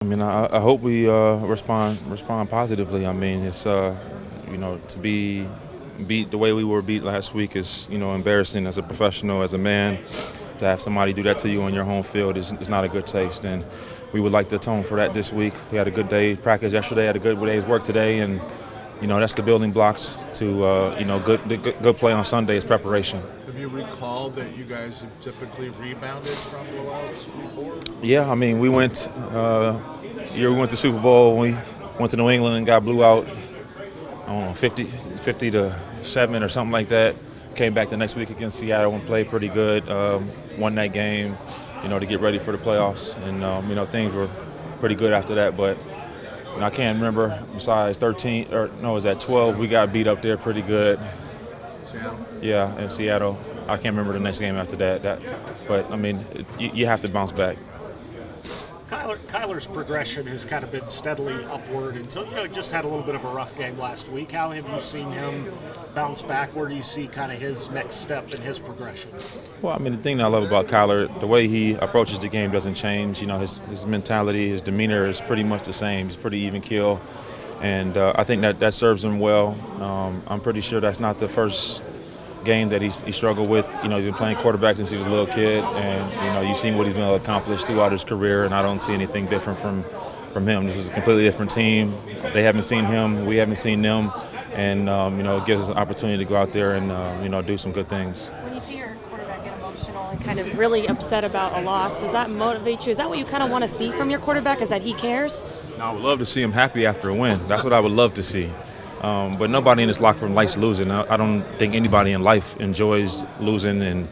mean, I hope we respond positively. I mean, it's to be beat the way we were beat last week is embarrassing as a professional, as a man. To have somebody do that to you on your home field is not a good taste, and we would like to atone for that this week. We had a good day practice yesterday, had a good day's work today, and that's the building blocks to good play on Sunday is preparation. Have you recalled that you guys have typically rebounded from blowouts before? Yeah, I mean, we went to Super Bowl. We went to New England and got blew out. I don't know, 50 to 7 or something like that. Came back the next week against Seattle and played pretty good. Won that game, to get ready for the playoffs. And things were pretty good after that. But I can't remember. Besides 12? We got beat up there pretty good. Seattle? Yeah, in Seattle. I can't remember the next game after that. But I mean, you have to bounce back. Kyler's progression has kind of been steadily upward until just had a little bit of a rough game last week. How have you seen him bounce back? Where do you see kind of his next step in his progression? Well, I mean, the thing that I love about Kyler, the way he approaches the game doesn't change. His mentality, his demeanor is pretty much the same. He's pretty even keel, and I think that serves him well. I'm pretty sure that's not the first game that he struggled with. He's been playing quarterback since he was a little kid, and you've seen what he's been able to accomplish throughout his career, and I don't see anything different from him. This is a completely different team. They haven't seen him, we haven't seen them, and it gives us an opportunity to go out there and do some good things. When you see your quarterback get emotional and kind of really upset about a loss, does that motivate you? Is that what you kind of want to see from your quarterback, is that he cares? No, I would love to see him happy after a win. That's what I would love to see. But nobody in this locker room likes losing. I don't think anybody in life enjoys losing, and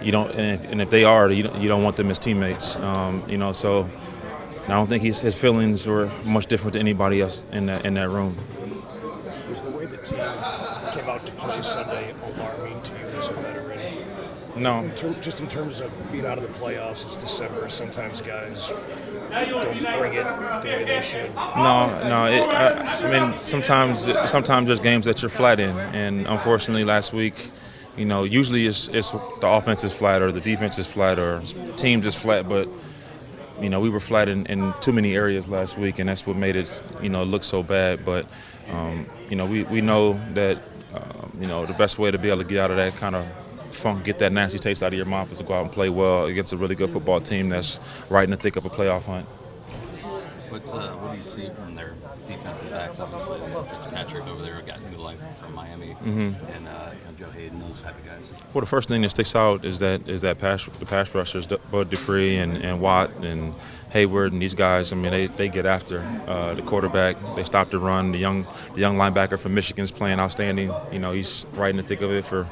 if they are, you don't want them as teammates. So I don't think his feelings were much different than anybody else in that room. Was the way the team came out to play Sunday alarming to you as a veteran? No. Just in terms of being out of the playoffs, it's December. Sometimes guys don't bring it the way they should. No. I mean, sometimes there's games that you're flat in, and unfortunately last week, usually it's the offense is flat or the defense is flat or team just flat, but we were flat in too many areas last week, and that's what made it look so bad. But we know that the best way to be able to get out of that kind of funk, get that nasty taste out of your mouth, is to go out and play well against a really good football team that's right in the thick of a playoff hunt. What do you see from their defensive backs? Obviously, Fitzpatrick over there got new life from Miami, and Joe Hayden, those type of guys. Well, the first thing that sticks out is that the pass rushers, Bud Dupree and Watt and Hayward and these guys. I mean, they get after the quarterback. They stop the run. The young linebacker from Michigan's playing outstanding. He's right in the thick of it for.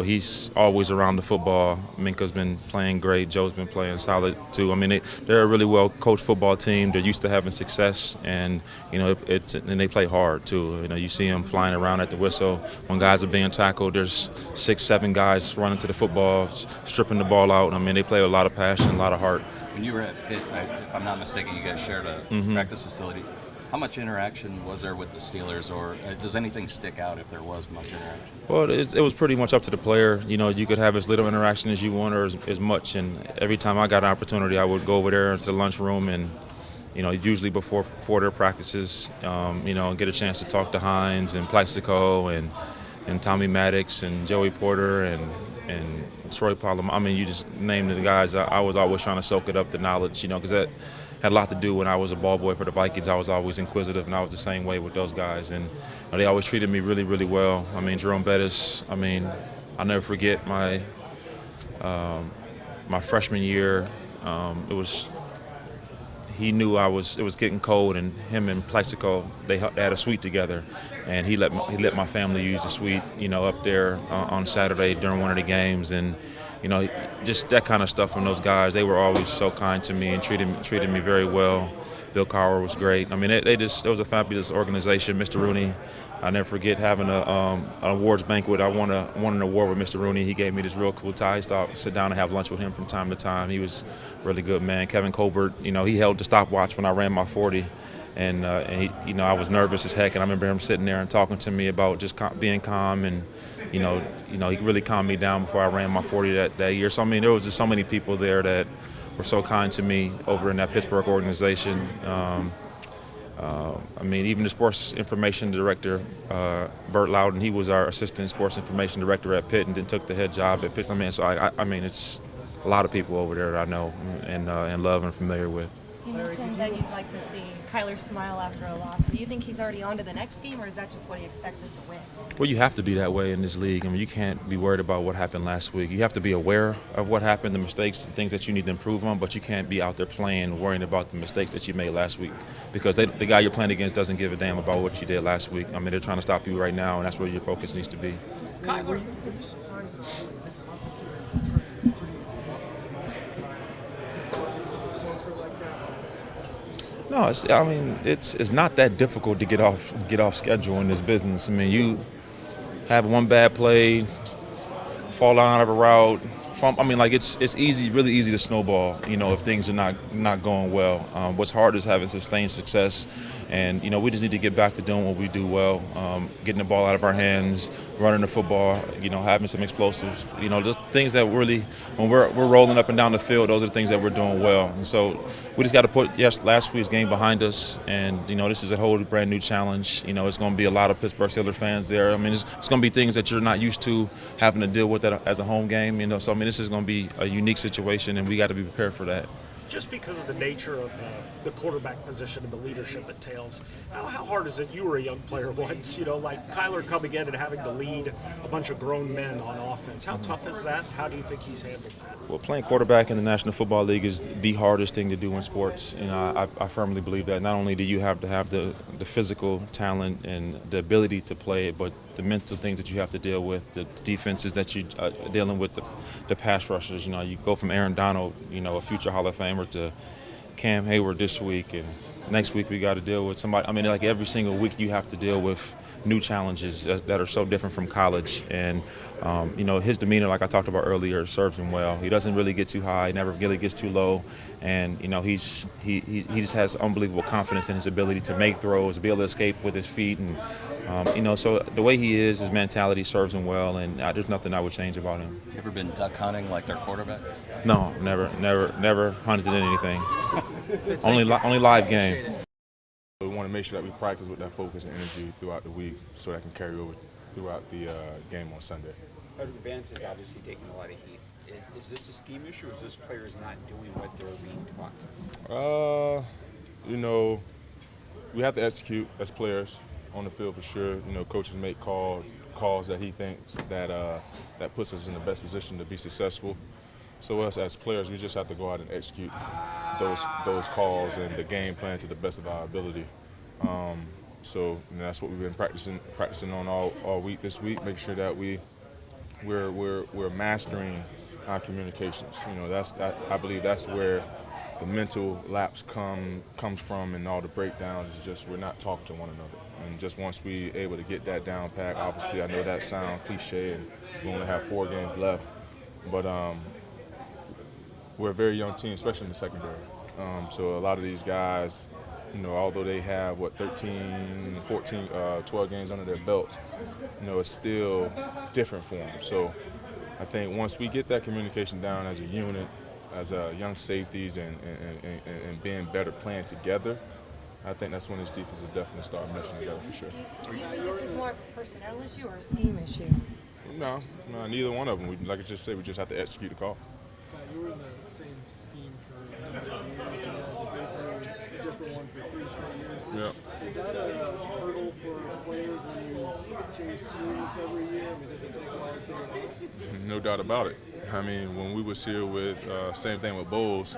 He's always around the football. Minka's been playing great. Joe's been playing solid too. I mean, they're a really well coached football team. They're used to having success, and and they play hard too. You see them flying around at the whistle when guys are being tackled. There's 6-7 guys running to the football, stripping the ball out. I mean, they play with a lot of passion, a lot of heart. When you were at Pitt, if I'm not mistaken, you guys shared a practice facility. How much interaction was there with the Steelers, or does anything stick out if there was much interaction? Well, it was pretty much up to the player. You could have as little interaction as you want or as much. And every time I got an opportunity, I would go over there into the lunchroom and, usually before their practices, get a chance to talk to Hines and Plaxico and Tommy Maddox and Joey Porter and Troy Polamalu. I mean, you just named the guys. I was always trying to soak it up, the knowledge, because that had a lot to do when I was a ball boy for the Vikings. I was always inquisitive, and I was the same way with those guys. And they always treated me really, really well. I mean, Jerome Bettis, I'll never forget my freshman year. He knew it was getting cold, and him and Plaxico, they had a suite together, and he let my family use the suite, up there on Saturday during one of the games, and just that kind of stuff from those guys. They were always so kind to me and treated me very well. Bill Cowher was great. I mean, it was a fabulous organization. Mr. Rooney, I never forget having an awards banquet. I won an award with Mr. Rooney. He gave me this real cool tie. I used to sit down and have lunch with him from time to time. He was a really good man. Kevin Colbert, he held the stopwatch when I ran my 40. And he, I was nervous as heck, and I remember him sitting there and talking to me about just being calm, and he really calmed me down before I ran my 40 that year. So I mean, there was just so many people there that were so kind to me over in that Pittsburgh organization. I mean, even the sports information director, Bert Loudon, he was our assistant sports information director at Pitt and then took the head job at Pitt. I mean, so I mean, it's a lot of people over there that I know and love and familiar with. You mentioned that you'd like to see Kyler smile after a loss. Do you think he's already on to the next game, or is that just what he expects us to win? Well, you have to be that way in this league. I mean, you can't be worried about what happened last week. You have to be aware of what happened, the mistakes, the things that you need to improve on, but you can't be out there playing worrying about the mistakes that you made last week because the guy you're playing against doesn't give a damn about what you did last week. I mean, they're trying to stop you right now, and that's where your focus needs to be. Kyler. No, it's not that difficult to get off schedule in this business. I mean, you have one bad play, fall out of a route. I mean, like it's easy, really easy to snowball. You know, if things are not going well. What's hard is having sustained success, and you know, we just need to get back to doing what we do well, getting the ball out of our hands, running the football. You know, having some explosives. You know, just things that really, when we're rolling up and down the field, those are the things that we're doing well. And so we just got to put last week's game behind us, and you know, this is a whole brand new challenge. You know, it's going to be a lot of Pittsburgh Steelers fans there. I mean, it's going to be things that you're not used to having to deal with that as a home game. You know, so I mean, this is going to be a unique situation, and we got to be prepared for that. Just because of the nature of the quarterback position and the leadership it entails, how hard is it? You were a young player once, you know, like Kyler coming in and having to lead a bunch of grown men on offense. How tough is that? How do you think he's handled that? Well, playing quarterback in the National Football League is the hardest thing to do in sports. You know, I firmly believe that. Not only do you have to have the physical talent and the ability to play it, but the mental things that you have to deal with, the defenses that you're dealing with, the pass rushers. You know, you go from Aaron Donald, you know, a future Hall of Famer, to Cam Hayward this week, and next week we got to deal with somebody. I mean, like every single week you have to deal with new challenges that are so different from college. And, you know, his demeanor, like I talked about earlier, serves him well. He doesn't really get too high, never really gets too low. And, you know, he just has unbelievable confidence in his ability to make throws, to be able to escape with his feet. And, you know, so the way he is, his mentality serves him well, and there's nothing I would change about him. You ever been duck hunting like their quarterback? No, never hunted in anything. only live game. We want to make sure that we practice with that focus and energy throughout the week so that can carry over throughout the game on Sunday. Vance is obviously taking a lot of heat. Is this a scheme issue, or is this players not doing what they're being taught? You know, we have to execute as players on the field for sure. You know, coaches make calls that he thinks that puts us in the best position to be successful. So us as players, we just have to go out and execute those calls and the game plan to the best of our ability. So you know, that's what we've been practicing on all week this week. Make sure that we're mastering our communications. You know, I believe that's where the mental lapse comes from, and all the breakdowns is just we're not talking to one another. And just once we able to get that down pat, obviously I know that sounds cliche, and we only have 4 games left, but we're a very young team, especially in the secondary. So a lot of these guys, you know, although they have 13, 14, 12 games under their belts, you know, it's still different for them. So I think once we get that communication down as a unit, as young safeties, and being better playing together, I think that's when this defense will definitely start meshing together for sure. Do you think this is more of a personnel issue or a scheme issue? No, neither one of them. Like I just said, we just have to execute the call. You were in the same scheme for a number of years, and as a big different one for 3 straight years. Yeah. Is that a hurdle for players when you change schemes every year? I mean, does it take a while to figure it out? No doubt about it. I mean, when we was here with same thing with Bowles,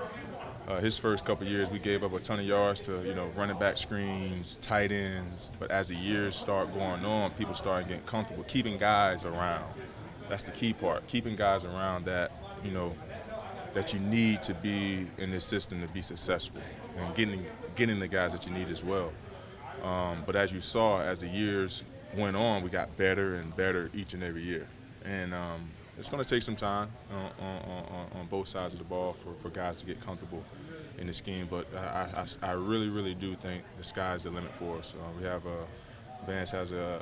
his first couple of years we gave up a ton of yards to, you know, running back screens, tight ends. But as the years start going on, people start getting comfortable keeping guys around. That's the key part. Keeping guys around that, you know, that you need to be in this system to be successful, and getting the guys that you need as well. But as you saw, as the years went on, we got better and better each and every year. And it's going to take some time on both sides of the ball for guys to get comfortable in the scheme. But I really, really do think the sky's the limit for us. We have Vance has a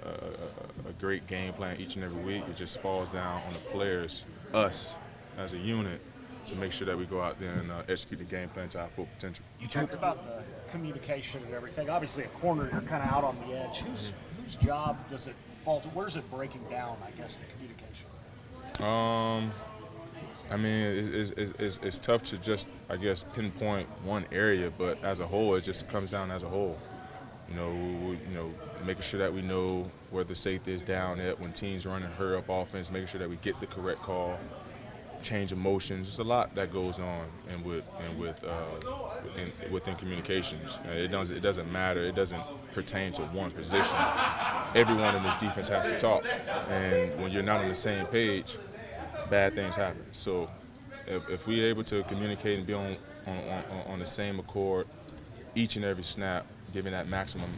great game plan each and every week. It just falls down on the players, us as a unit, to make sure that we go out there and execute the game plan to our full potential. You talked about the communication and everything. Obviously, a corner, you're kind of out on the edge. Whose job does it fall to? Where's it breaking down, I guess, the communication? I mean, it's tough to just, I guess, pinpoint one area, but as a whole, it just comes down as a whole. Making sure that we know where the safety is down at when teams run and hurry up offense, making sure that we get the correct call, change of motions. There's a lot that goes on within communications. It doesn't matter. It doesn't pertain to one position. Everyone in this defense has to talk, and when you're not on the same page, bad things happen. So if we're able to communicate and be on the same accord each and every snap, giving that maximum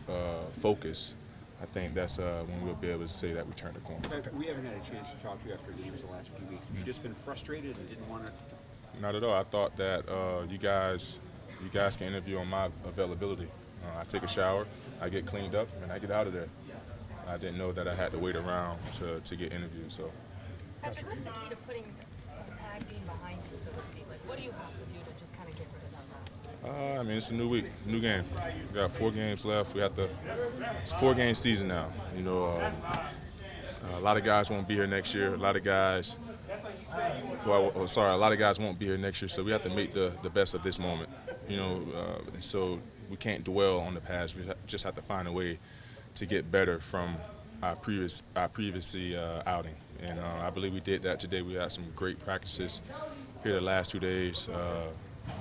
focus, I think that's when we'll be able to say that we turned the corner. We haven't had a chance to talk to you after games the last few weeks. Have you just been frustrated and didn't want to? Not at all. I thought that you guys can interview on my availability. I take a shower, I get cleaned up, and I get out of there. I didn't know that I had to wait around to get interviewed. So. Patrick, what's the key to putting the pad being behind you, so to speak? Like, what do you have to do to just kind of get rid of that box? I mean, it's a new week, new game. We got 4 games left. It's a 4-game season now. A lot of guys won't be here next year. A lot of guys won't be here next year. So we have to make the best of this moment. So we can't dwell on the past. We just have to find a way to get better from our previous outing. And I believe we did that today. We had some great practices here the last 2 days.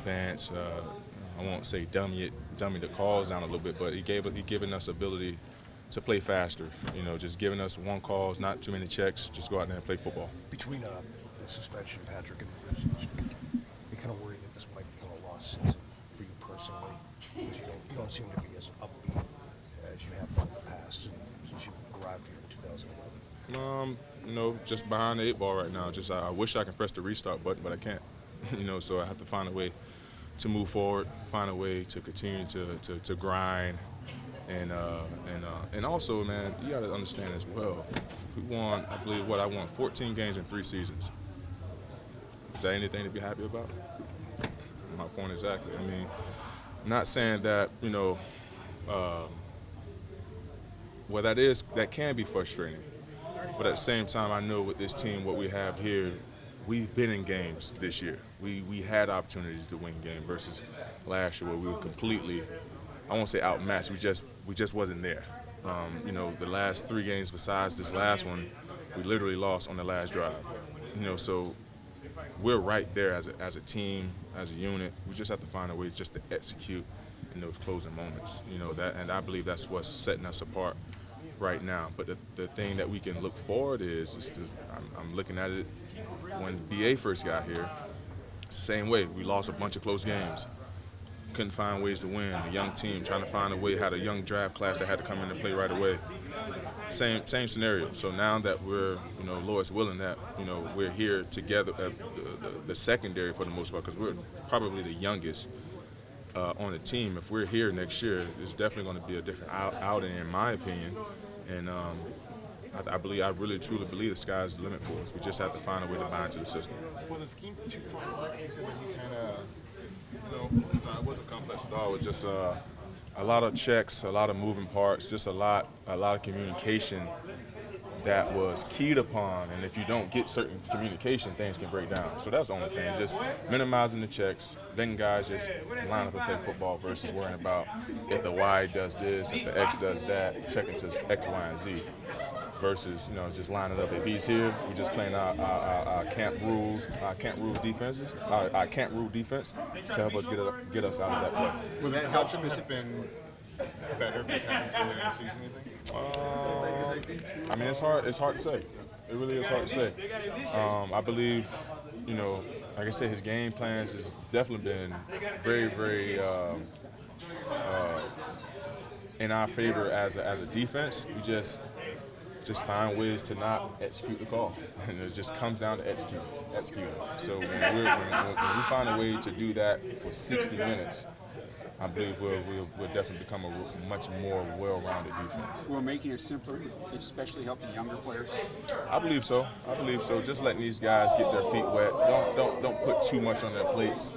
Vance, I won't say dummy the calls down a little bit, but he given us ability to play faster. Just giving us 1 calls, not too many checks, just go out there and play football. Between the suspension, Patrick, and the Christian streak, you're kind of worried that this might become a lost season for you personally, because you don't seem to be as upbeat as you have been in the past since you arrived here in 2011. Just behind the 8 ball right now. I wish I could press the restart button, but I can't. So I have to find a way to move forward, find a way to continue to grind, and also, man, you got to understand as well. We won, I believe, I won 14 games in 3 seasons. Is that anything to be happy about? My point exactly. I mean, I'm not saying that that can be frustrating. But at the same time, I know with this team, what we have here, we've been in games this year. We had opportunities to win game versus last year where we were completely, I won't say outmatched, we just wasn't there. The last 3 games besides this last one, we literally lost on the last drive. So we're right there as a team, as a unit. We just have to find a way just to execute in those closing moments. And I believe that's what's setting us apart right now. But the thing that we can look forward I'm looking at it when BA first got here. It's the same way. We lost a bunch of close games. Couldn't find ways to win. A young team trying to find a way, had a young draft class that had to come in and play right away. Same scenario. So now that we're, Lord's willing that, we're here together, the secondary for the most part, because we're probably the youngest on the team. If we're here next year, it's definitely going to be a different outing, in my opinion. And I really truly believe the sky's the limit for us. We just have to find a way to buy into the system. Was the scheme too complex? You said that you kind of, it wasn't complex at all. It was just a lot of checks, a lot of moving parts, just a lot of communication that was keyed upon. And if you don't get certain communication, things can break down. So that's the only thing, just minimizing the checks, letting guys just line up and play football versus worrying about if the Y does this, if the X does that, checking to X, Y, and Z. Versus, just lining up. If he's here, we're just playing our camp rules defense to help us get us out of that play. would that help him? Has it been better if it's happened earlier in the season, you think? I mean, it's hard to say. It really is hard to say. I believe, like I said, his game plans has definitely been very, very in our favor as a defense. We just find ways to not execute the call, and it just comes down to executing. So when we find a way to do that for 60 minutes, I believe we'll definitely become a much more well-rounded defense. Will making it simpler especially help the younger players? I believe so. Just letting these guys get their feet wet. Don't put too much on their plates,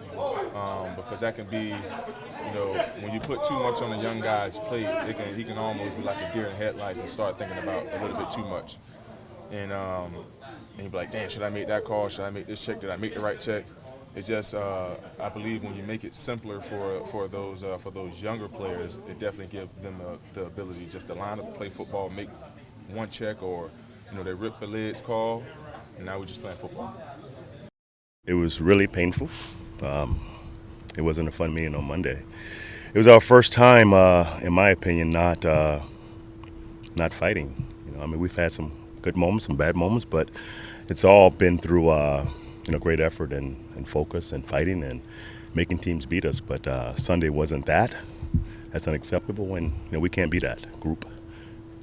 because that can be, when you put too much on a young guy's plate, he can almost be like a deer in headlights and start thinking about a little bit too much. And you'd be like, damn, should I make that call? Should I make this check? Did I make the right check? It's just, I believe when you make it simpler for those younger players, it definitely gives them the ability just to line up, play football, make one check, or they rip the lids call, and now we're just playing football. It was really painful. It wasn't a fun meeting on Monday. It was our first time, in my opinion, not fighting. We've had some good moments, some bad moments, but it's all been through great effort and focus and fighting and making teams beat us. But Sunday wasn't that. That's unacceptable, and we can't be that group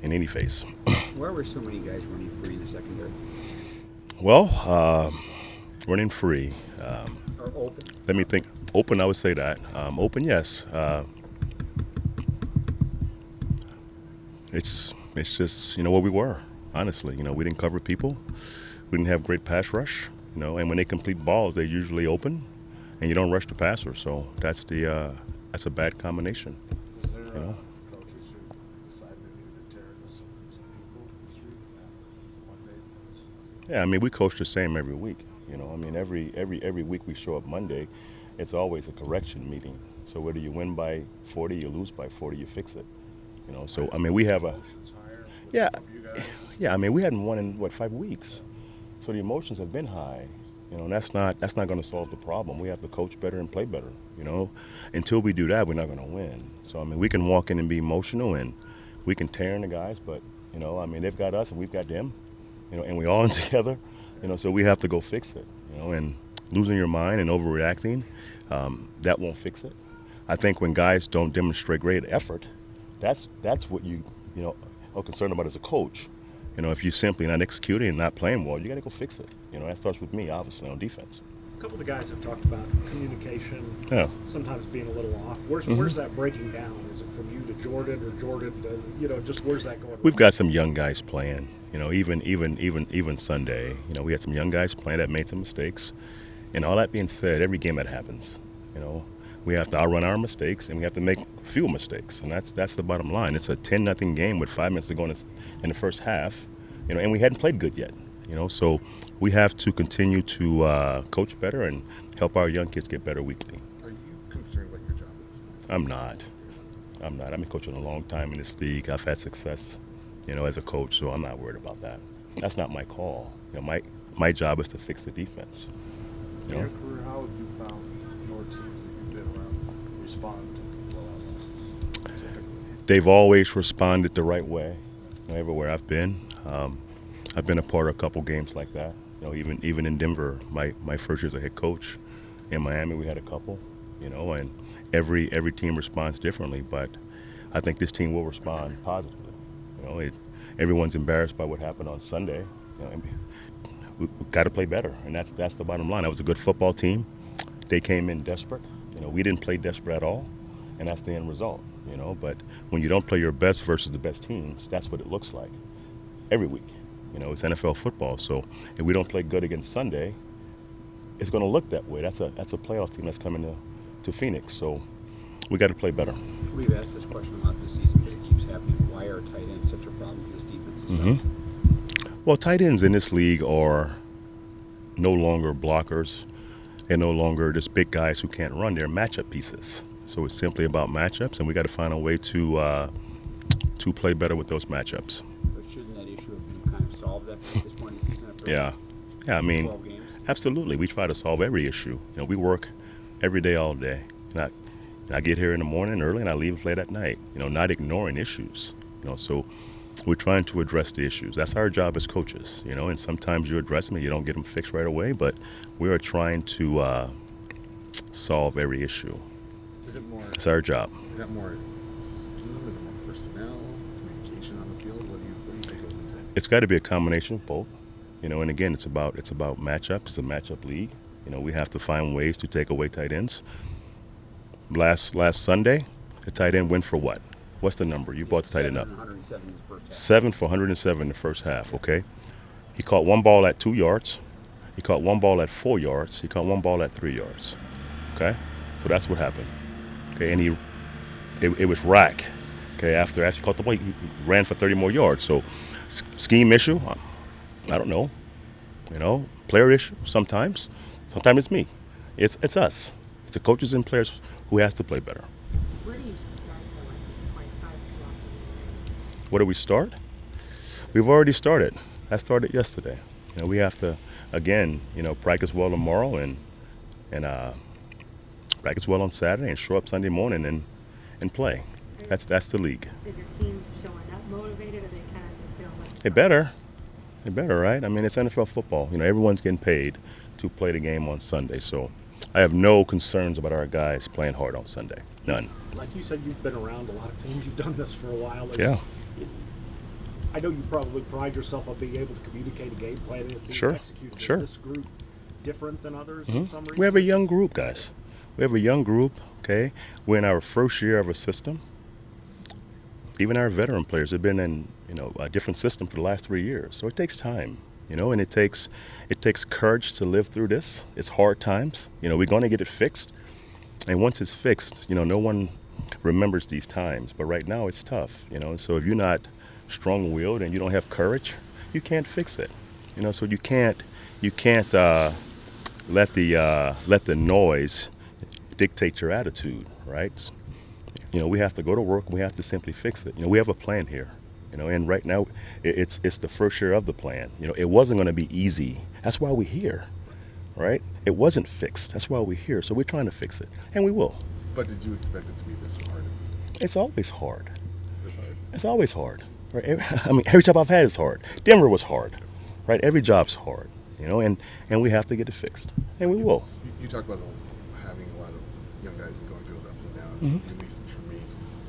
in any phase. Where were so many guys running free in the secondary? Well, running free. Or open? Let me think. Open, I would say that. Open, yes. It's just what we were. Honestly, we didn't cover people. We didn't have great pass rush. And when they complete balls, they usually open, and you don't rush the passer. So that's a bad combination. Was there coaches who decided they needed to tear into some people this week Monday? Yeah, we coach the same every week. Every week we show up Monday, it's always a correction meeting. So whether you win by 40, you lose by 40, you fix it. So we have a we hadn't won in 5 weeks. So the emotions have been high, and that's not going to solve the problem. We have to coach better and play better. Until we do that, we're not going to win. So we can walk in and be emotional, and we can tear in the guys, but they've got us and we've got them, and we all in together, So we have to go fix it, And losing your mind and overreacting, that won't fix it. I think when guys don't demonstrate great effort, that's what you are concerned about as a coach. If you're simply not executing and not playing well, you got to go fix it. That starts with me, obviously, on defense. A couple of the guys have talked about communication, sometimes being a little off. Where's that breaking down? Is it from you to Jordan, or Jordan to, just where's that going? We've got some young guys playing. Even Sunday, we had some young guys playing that made some mistakes. And all that being said, every game that happens, we have to outrun our mistakes, and we have to make few mistakes, and that's the bottom line. It's a 10-0 game with 5 minutes to go in the first half, and we hadn't played good yet, So we have to continue to coach better and help our young kids get better weekly. Are you concerned about your job? I'm not. I've been coaching a long time in this league. I've had success, as a coach, so I'm not worried about that. That's not my call. My job is to fix the defense. In your career, how have you found your teams that you've been around respond to blowout losses? They've always responded the right way, everywhere I've been. I've been a part of a couple games like that. Even in Denver, my first year as a head coach. In Miami, we had a couple. And every team responds differently. But I think this team will respond positively. Everyone's embarrassed by what happened on Sunday. We've got to play better, and that's the bottom line. That was a good football team. They came in desperate. We didn't play desperate at all, and that's the end result. But when you don't play your best versus the best teams, that's what it looks like every week. It's NFL football, so if we don't play good against Sunday, it's going to look that way. That's a playoff team that's coming to Phoenix, so we got to play better. We've asked this question a lot this season, but it keeps happening. Why are tight ends such a problem for this defense? Well, tight ends in this league are no longer blockers. They're no longer just big guys who can't run. They're matchup pieces. So it's simply about matchups, and we got to find a way to play better with those matchups. But shouldn't that issue have been kind of solved at this point in the season? Yeah, 12 games? Absolutely. We try to solve every issue. We work every day, all day. I get here in the morning early, and I leave late at night. Not ignoring issues. So we're trying to address the issues. That's our job as coaches, and sometimes you address them and you don't get them fixed right away, but we are trying to solve every issue. Is it more? It's our job. Is that more scheme? Is it more personnel? Communication on the field? What do you think goes into it? It's got to be a combination of both. And again, it's about matchup. It's a matchup league. We have to find ways to take away tight ends. last Sunday, the tight end went for what? What's the number? You brought the tight end up. 107 in the first half. 7 for 107 in the first half, okay? He caught one ball at 2 yards. He caught one ball at 4 yards. He caught one ball at 3 yards, okay? So that's what happened, okay? And it was rack, okay? After he caught the ball, he ran for 30 more yards. So scheme issue, I don't know, player issue sometimes. Sometimes it's me. It's us. It's the coaches and players who has to play better. Where do you start though at this point? 5 losses. Where do we start? We've already started. I started yesterday. We have to, again, practice well tomorrow and practice well on Saturday and show up Sunday morning and play. That's the league. Is your team showing up motivated, or they kind of just feel like? They better, right? I mean, it's NFL football. Everyone's getting paid to play the game on Sunday, so I have no concerns about our guys playing hard on Sunday. None. Like you said, you've been around a lot of teams. You've done this for a while. Yeah. I know you probably pride yourself on being able to communicate a game plan and it being Sure. executed. Sure. Is this group different than others in some reasons? We have a young group, guys. We have a young group, okay? We're in our first year of a system. Even our veteran players have been in, a different system for the last 3 years. So it takes time, and it takes courage to live through this. It's hard times. We're going to get it fixed. And once it's fixed, no one remembers these times. But right now it's tough, So if you're not strong-willed and you don't have courage, you can't fix it. So you can't let the noise dictate your attitude, right? We have to go to work. We have to simply fix it. We have a plan here, and right now it's the first year of the plan. It wasn't going to be easy. That's why we're here, right? It wasn't fixed. That's why we're here. So we're trying to fix it, and we will. But did you expect it to be this hard? It's always hard. This hard? It's always hard. Right? Every job I've had is hard. Denver was hard, right? Every job's hard, and we have to get it fixed, and we will. You talk about having a lot of young guys and going through those ups and downs, release and Tremaine,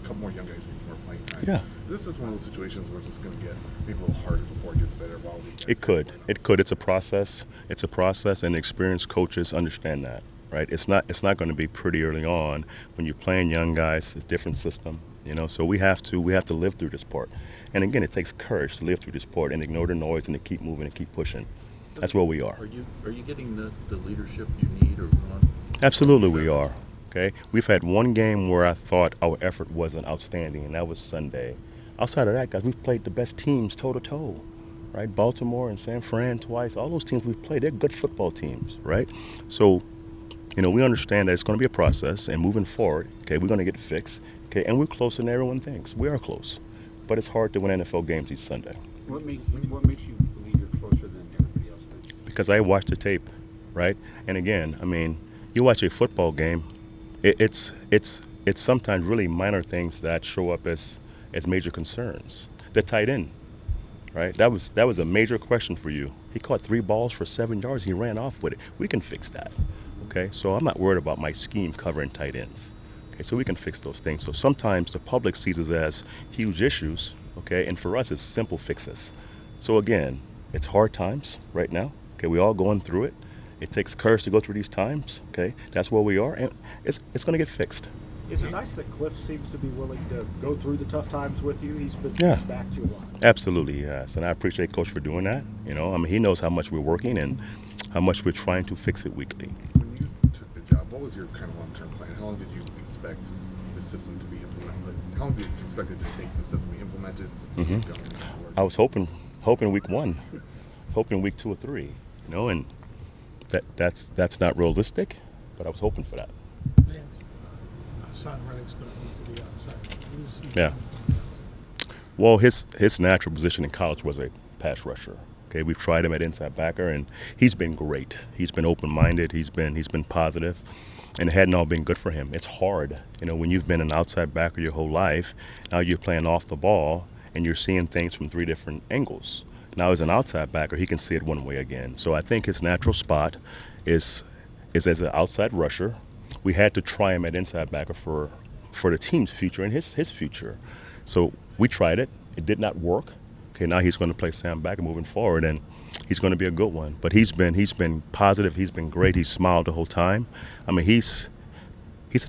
a couple more young guys need more playing time. Yeah. This is one of those situations where it's just going to get maybe a little harder before it gets better. While these guys It could. It's a process. It's a process, and experienced coaches understand that, right? It's not going to be pretty early on when you're playing young guys. It's a different system, So we have to live through this part. And again, it takes courage to live through this part and ignore the noise and to keep moving and keep pushing. That's where we are. Are you getting the leadership you need or want? Absolutely, we are. Okay, we've had one game where I thought our effort wasn't outstanding, and that was Sunday. Outside of that, guys, we've played the best teams toe to toe, right? Baltimore and San Fran twice. All those teams we've played, they're good football teams, right? So, we understand that it's going to be a process, and moving forward, okay, we're going to get it fixed, okay, and we're closer than everyone thinks. We are close, but it's hard to win NFL games each Sunday. What makes you believe you're closer than everybody else thinks? Because I watch the tape, right? And again, you watch a football game, it's sometimes really minor things that show up as major concerns. The tight end, right? That was a major question for you. He caught 3 balls for 7 yards. He ran off with it. We can fix that, okay? So I'm not worried about my scheme covering tight ends. Okay, so we can fix those things. So sometimes the public sees us as huge issues, okay? And for us, it's simple fixes. So again, it's hard times right now. Okay, we're all going through it. It takes courage to go through these times, okay? That's where we are, and it's going to get fixed. Is it nice that Cliff seems to be willing to go through the tough times with you? He's backed you a lot. Absolutely, yes. And I appreciate Coach for doing that. He knows how much we're working and how much we're trying to fix it weekly. When you took the job, what was your kind of long-term plan? How long did you expect the system to be implemented? How long did you expect it to take for the system to be implemented? I was hoping week 1, hoping week 2 or 3, and that's not realistic, but I was hoping for that. Son Reddick's going to need to be outside. Yeah. Well, his natural position in college was a pass rusher. Okay, we've tried him at inside backer, and he's been great. He's been open-minded. He's been positive, and it hadn't all been good for him. It's hard, when you've been an outside backer your whole life. Now you're playing off the ball, and you're seeing things from 3 different angles. Now as an outside backer, he can see it one way again. So I think his natural spot is as an outside rusher. We had to try him at inside backer for the team's future and his future. So we tried it. It did not work. Okay, now he's going to play Sam backer moving forward, and he's going to be a good one. But he's been positive. He's been great. He's smiled the whole time. He's he's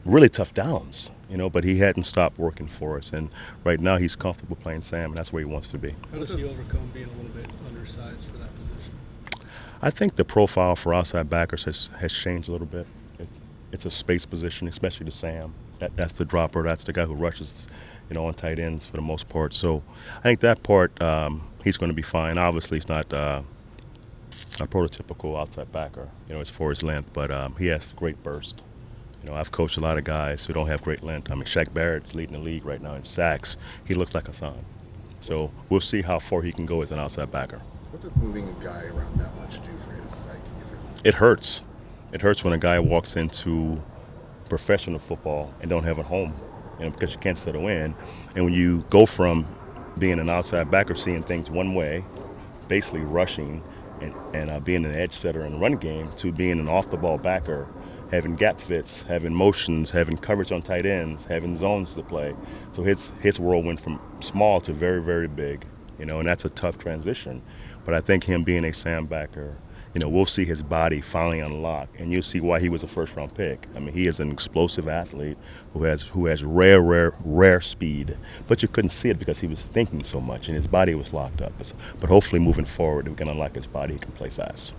really tough downs, but he hadn't stopped working for us. And right now he's comfortable playing Sam, and that's where he wants to be. How does he overcome being a little bit undersized for that position? I think the profile for outside backers has changed a little bit. It's a space position, especially to Sam. That's the dropper. That's the guy who rushes, on tight ends for the most part. So I think that part he's going to be fine. Obviously, he's not a prototypical outside backer, as far as length, but he has great burst. I've coached a lot of guys who don't have great length. I mean, Shaq Barrett's leading the league right now in sacks. He looks like Hassan. So we'll see how far he can go as an outside backer. What does moving a guy around that much do for his psyche? It hurts. It hurts when a guy walks into professional football and don't have a home, because you can't settle in. And when you go from being an outside backer, seeing things one way, basically rushing and being an edge setter in the run game, to being an off-the-ball backer, having gap fits, having motions, having coverage on tight ends, having zones to play. So his world went from small to very, very big, and that's a tough transition. But I think him being a Sam backer, we'll see his body finally unlock, and you'll see why he was a first-round pick. I mean, he is an explosive athlete who has rare speed, but you couldn't see it because he was thinking so much, and his body was locked up. But hopefully, moving forward, we can unlock his body. He can play fast.